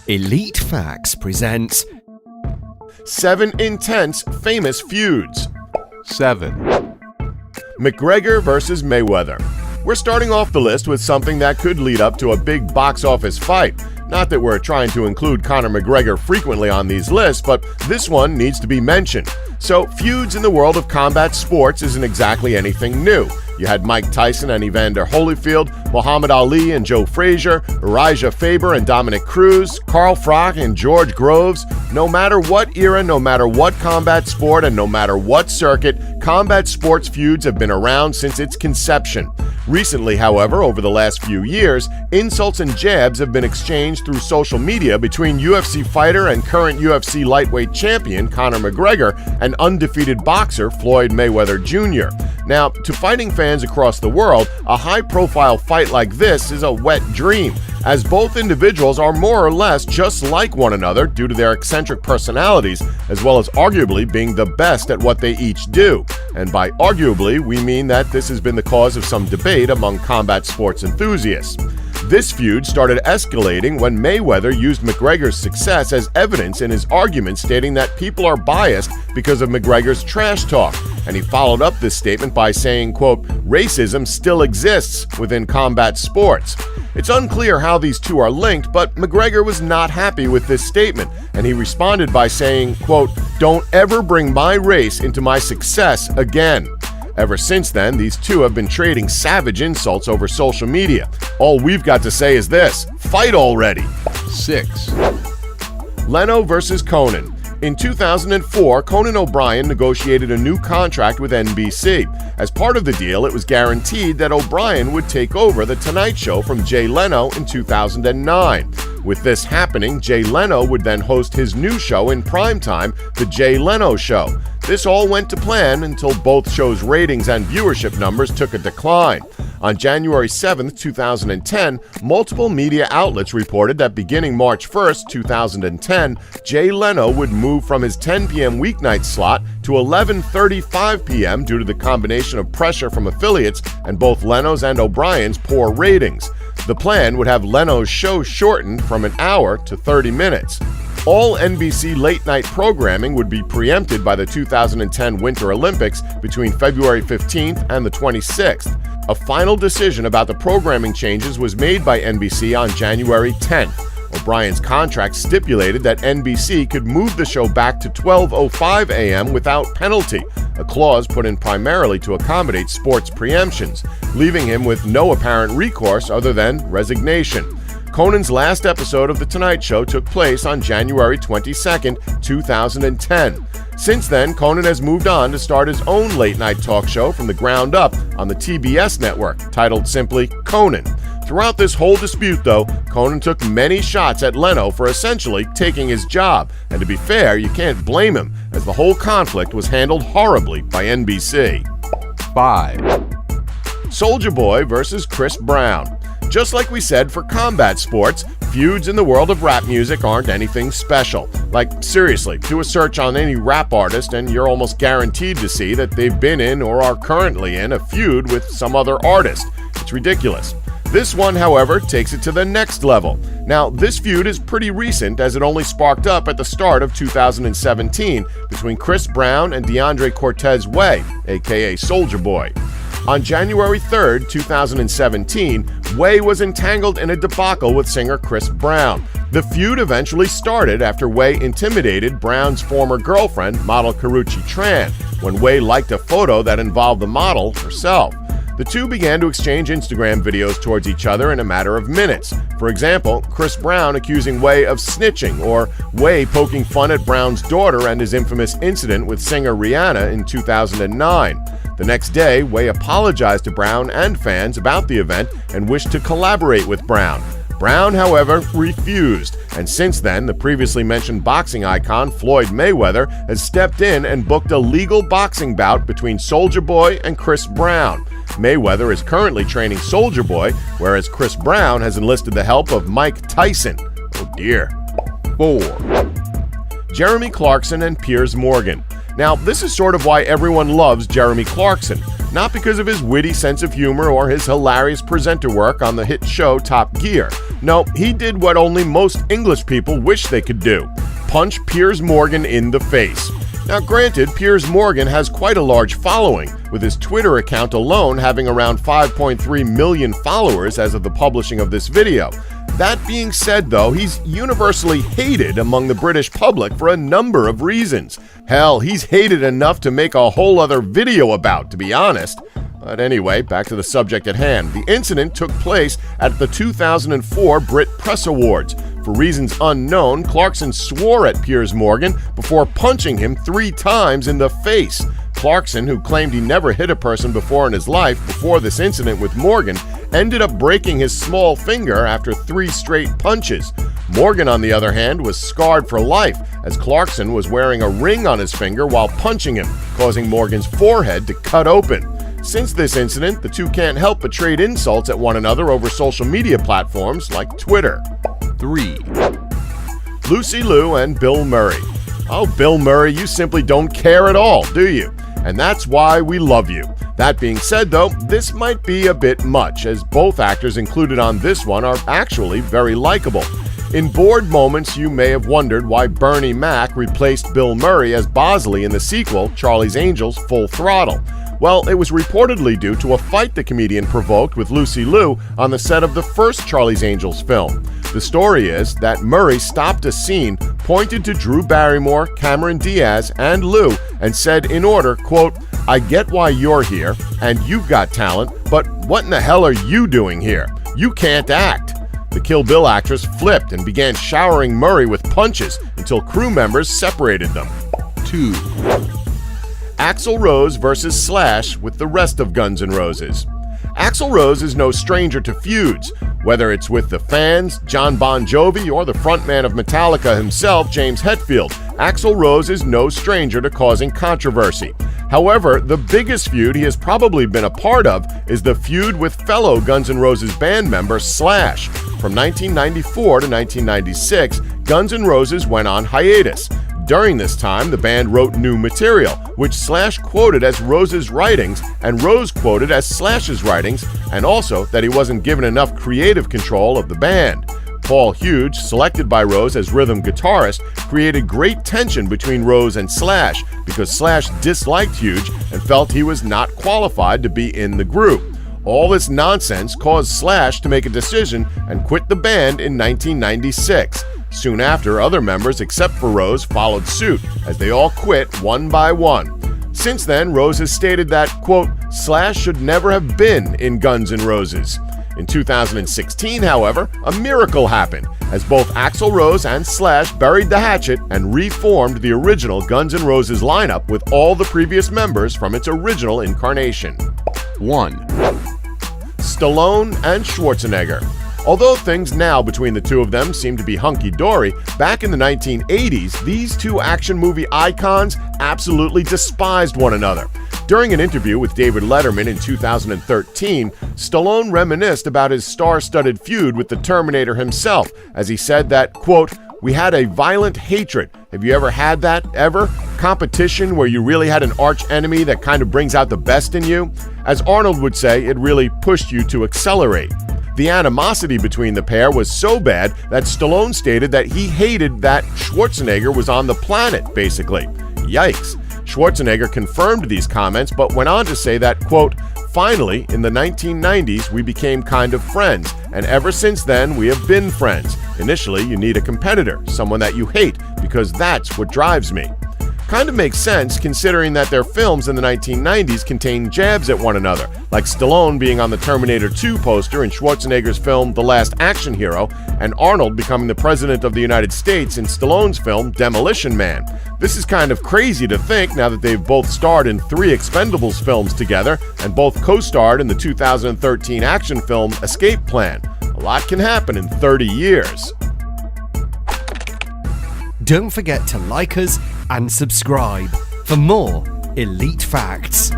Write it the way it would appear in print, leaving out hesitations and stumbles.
Elite Facts presents 7 intense, famous feuds. 7. Mcgregor versus Mayweather. We're starting off the list with something that could lead up to a big box office fight. Not that we're trying to include Conor McGregor frequently on these lists, but this one needs to be mentioned. So, feuds in the world of combat sports isn't exactly anything new. You had Mike Tyson and Evander Holyfield, Muhammad Ali and Joe Frazier, Uriah Faber and Dominic Cruz, Carl Froch and George Groves. No matter what era, no matter what combat sport, and no matter what circuit, combat sports feuds have been around since its conception. Recently, however, over the last few years, insults and jabs have been exchanged through social media between UFC fighter and current UFC lightweight champion Conor McGregor and undefeated boxer Floyd Mayweather Jr. Now, to fighting fans across the world, a high-profile fight like this is a wet dream, as both individuals are more or less just like one another due to their eccentric personalities, as well as arguably being the best at what they each do. And by arguably, we mean that this has been the cause of some debate among combat sports enthusiasts. This feud started escalating when Mayweather used McGregor's success as evidence in his argument, stating that people are biased because of McGregor's trash talk. And he followed up this statement by saying, quote, "Racism still exists within combat sports." It's unclear how these two are linked, but McGregor was not happy with this statement, and he responded by saying, quote, "Don't ever bring my race into my success again." Ever since then, these two have been trading savage insults over social media. All we've got to say is this: fight already! 6. Leno versus Conan. In 2004, Conan O'Brien negotiated a new contract with NBC. As part of the deal, it was guaranteed that O'Brien would take over The Tonight Show from Jay Leno in 2009. With this happening, Jay Leno would then host his new show in primetime, The Jay Leno Show. This all went to plan until both shows' ratings and viewership numbers took a decline. On January 7, 2010, multiple media outlets reported that beginning March 1, 2010, Jay Leno would move from his 10 p.m. weeknight slot to 11:35 p.m. due to the combination of pressure from affiliates and both Leno's and O'Brien's poor ratings. The plan would have Leno's show shortened from an hour to 30 minutes. All NBC late-night programming would be preempted by the 2010 Winter Olympics between February 15th and the 26th. A final decision about the programming changes was made by NBC on January 10th. O'Brien's contract stipulated that NBC could move the show back to 12:05 a.m. without penalty, a clause put in primarily to accommodate sports preemptions, leaving him with no apparent recourse other than resignation. Conan's last episode of The Tonight Show took place on January 22, 2010. Since then, Conan has moved on to start his own late-night talk show from the ground up on the TBS network, titled simply Conan. Throughout this whole dispute, though, Conan took many shots at Leno for essentially taking his job, and to be fair, you can't blame him, as the whole conflict was handled horribly by NBC. 5. Soulja Boy versus Chris Brown. Just like we said for combat sports, feuds in the world of rap music aren't anything special. Like, seriously, do a search on any rap artist and you're almost guaranteed to see that they've been in or are currently in a feud with some other artist. It's ridiculous. This one, however, takes it to the next level. Now, this feud is pretty recent, as it only sparked up at the start of 2017 between Chris Brown and DeAndre Cortez Way, aka Soulja Boy. On January 3, 2017, Way was entangled in a debacle with singer Chris Brown. The feud eventually started after Way intimidated Brown's former girlfriend, model Karrueche Tran, when Way liked a photo that involved the model herself. The two began to exchange Instagram videos towards each other in a matter of minutes. For example, Chris Brown accusing Way of snitching, or Way poking fun at Brown's daughter and his infamous incident with singer Rihanna in 2009. The next day, Way apologized to Brown and fans about the event and wished to collaborate with Brown. Brown, however, refused, and since then, the previously mentioned boxing icon Floyd Mayweather has stepped in and booked a legal boxing bout between Soulja Boy and Chris Brown. Mayweather is currently training Soulja Boy, whereas Chris Brown has enlisted the help of Mike Tyson. Oh dear. 4. Jeremy Clarkson and Piers Morgan. Now, this is sort of why everyone loves Jeremy Clarkson. not because of his witty sense of humor or his hilarious presenter work on the hit show Top Gear. No, he did what only most English people wish they could do: punch Piers Morgan in the face. Now granted, Piers Morgan has quite a large following, with his Twitter account alone having around 5.3 million followers as of the publishing of this video. That being said though, he's universally hated among the British public for a number of reasons. Hell, he's hated enough to make a whole other video about, to be honest. But anyway, back to the subject at hand. The incident took place at the 2004 Brit Press Awards. For reasons unknown, Clarkson swore at Piers Morgan before punching him 3 times in the face. Clarkson, who claimed he never hit a person before in his life before this incident with Morgan, ended up breaking his small finger after 3 straight punches. Morgan, on the other hand, was scarred for life, as Clarkson was wearing a ring on his finger while punching him, causing Morgan's forehead to cut open. Since this incident, the two can't help but trade insults at one another over social media platforms like Twitter. 3, Lucy Liu and Bill Murray. Oh, Bill Murray, you simply don't care at all, do you? And that's why we love you. That being said though, this might be a bit much, as both actors included on this one are actually very likable. In bored moments, you may have wondered why Bernie Mac replaced Bill Murray as Bosley in the sequel, Charlie's Angels Full Throttle. Well, it was reportedly due to a fight the comedian provoked with Lucy Liu on the set of the first Charlie's Angels film. The story is that Murray stopped a scene, pointed to Drew Barrymore, Cameron Diaz, and Liu, and said in order, quote, "I get why you're here, and you've got talent, but what in the hell are you doing here? You can't act." The Kill Bill actress flipped and began showering Murray with punches until crew members separated them. 2, Axl Rose versus Slash with the rest of Guns N' Roses. Axl Rose is no stranger to feuds, whether it's with the fans, John Bon Jovi, or the frontman of Metallica himself, James Hetfield. Axl Rose is no stranger to causing controversy. However, the biggest feud he has probably been a part of is the feud with fellow Guns N' Roses band member Slash. From 1994 to 1996, Guns N' Roses went on hiatus. During this time, the band wrote new material, which Slash quoted as Rose's writings and Rose quoted as Slash's writings, and also that he wasn't given enough creative control of the band. Paul Huge, selected by Rose as rhythm guitarist, created great tension between Rose and Slash because Slash disliked Huge and felt he was not qualified to be in the group. All this nonsense caused Slash to make a decision and quit the band in 1996. Soon after, other members except for Rose followed suit, as they all quit one by one. Since then, Rose has stated that, quote, Slash should never have been in Guns N' Roses. In 2016, however, a miracle happened, as both Axl Rose and Slash buried the hatchet and reformed the original Guns N' Roses lineup with all the previous members from its original incarnation. 1, Stallone and Schwarzenegger. Although things now between the two of them seem to be hunky-dory, back in the 1980s, these two action movie icons absolutely despised one another. During an interview with David Letterman in 2013, Stallone reminisced about his star-studded feud with the Terminator himself, as he said that, quote, "We had a violent hatred. Have you ever had that, ever? Competition where you really had an arch enemy that kind of brings out the best in you? As Arnold would say, it really pushed you to accelerate." The animosity between the pair was so bad that Stallone stated that he hated that Schwarzenegger was on the planet, basically. Yikes. Schwarzenegger confirmed these comments but went on to say that, quote, "Finally, in the 1990s, we became kind of friends, and ever since then, we have been friends. Initially, you need a competitor, someone that you hate, because that's what drives me." Kind of makes sense considering that their films in the 1990s contained jabs at one another, like Stallone being on the Terminator 2 poster in Schwarzenegger's film The Last Action Hero, and Arnold becoming the President of the United States in Stallone's film Demolition Man. This is kind of crazy to think now that they've both starred in 3 Expendables films together and both co-starred in the 2013 action film Escape Plan. A lot can happen in 30 years. Don't forget to like us and subscribe for more Elite Facts.